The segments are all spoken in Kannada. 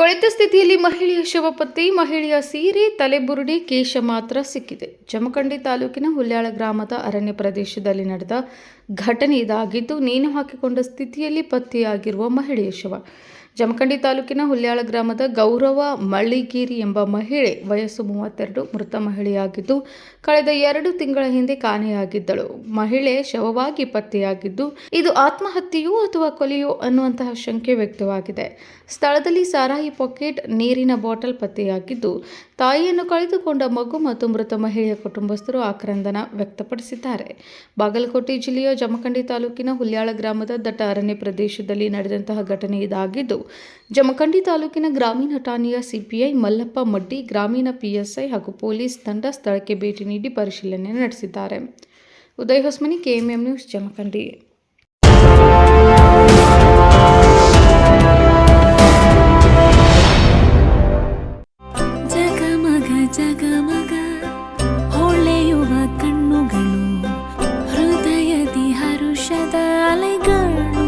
ಕೊಳೆತ ಸ್ಥಿತಿಯಲ್ಲಿ ಮಹಿಳೆಯ ಶವ ಪತ್ತೆ. ಮಹಿಳೆಯ ಸೀರೆ, ತಲೆಬುರುಡೆ, ಕೇಶ ಮಾತ್ರ ಸಿಕ್ಕಿದೆ. ಜಮಖಂಡಿ ತಾಲೂಕಿನ ಹುಲ್ಯಾಳ ಗ್ರಾಮದ ಅರಣ್ಯ ಪ್ರದೇಶದಲ್ಲಿ ನಡೆದ ಘಟನೆ ಇದಾಗಿದ್ದು, ನೇಣು ಹಾಕಿಕೊಂಡ ಸ್ಥಿತಿಯಲ್ಲಿ ಪತ್ತೆಯಾಗಿರುವ ಮಹಿಳೆಯ ಶವ. ಜಮಖಂಡಿ ತಾಲೂಕಿನ ಹುಲ್ಯಾಳ ಗ್ರಾಮದ ಗೌರವ ಮಳ್ಳಿಗೇರಿ ಎಂಬ ಮಹಿಳೆ, ವಯಸ್ಸು 32, ಮೃತ ಮಹಿಳೆಯಾಗಿದ್ದು, ಕಳೆದ 2 ತಿಂಗಳ ಹಿಂದೆ ಕಾಣೆಯಾಗಿದ್ದಳು. ಮಹಿಳೆ ಶವವಾಗಿ ಪತ್ತೆಯಾಗಿದ್ದು, ಇದು ಆತ್ಮಹತ್ಯೆಯೋ ಅಥವಾ ಕೊಲೆಯೋ ಅನ್ನುವಂತಹ ಶಂಕೆ ವ್ಯಕ್ತವಾಗಿದೆ. ಸ್ಥಳದಲ್ಲಿ ಸಾರಾಯಿ ಪಾಕೆಟ್, ನೀರಿನ ಬಾಟಲ್ ಪತ್ತೆಯಾಗಿದ್ದು, ತಾಯಿಯನ್ನು ಕಳೆದುಕೊಂಡ ಮಗು ಮತ್ತು ಮೃತ ಮಹಿಳೆಯ ಕುಟುಂಬಸ್ಥರು ಆಕ್ರಂದನ ವ್ಯಕ್ತಪಡಿಸಿದ್ದಾರೆ. ಬಾಗಲಕೋಟೆ ಜಿಲ್ಲೆಯ ಜಮಖಂಡಿ ತಾಲೂಕಿನ ಹುಲ್ಯಾಳ ಗ್ರಾಮದ ದಟ್ಟ ಅರಣ್ಯ ಪ್ರದೇಶದಲ್ಲಿ ನಡೆದಂತಹ ಘಟನೆ ಇದಾಗಿದ್ದು, ಜಮಖಂಡಿ ತಾಲೂಕಿನ ಗ್ರಾಮೀಣ ಠಾಣೆಯ ಸಿಪಿಐ ಮಲ್ಲಪ್ಪ ಮಡ್ಡಿ, ಗ್ರಾಮೀಣ ಪಿಎಸ್ಐ ಹಾಗೂ ಪೊಲೀಸ್ ತಂಡ ಸ್ಥಳಕ್ಕೆ ಭೇಟಿ ನೀಡಿ ಪರಿಶೀಲನೆ ನಡೆಸಿದ್ದಾರೆ. Uday Hosmani, KMM news, Jamkhandi. ಜಗಮಗ ಹೊಳೆಯುವ ಕಣ್ಣುಗಳು, ಹೃದಯದಿ ಹರುಷದ ಅಲೆಗಳು.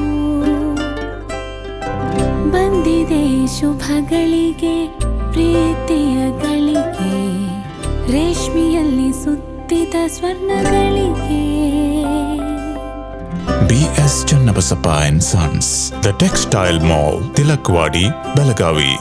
ಬಂದಿದೆ ಶುಭಗಳಿಗೆ, ಪ್ರೀತಿಯ ಗಳಿಗೆ, ರೇಷ್ಮೆಯಲ್ಲಿ ಸುತ್ತಿದ ಸ್ವರ್ಣಗಳಿಗೆ. BS Channabasappa and Sons, The Textile Mall, Tilakvadi, Belagavi.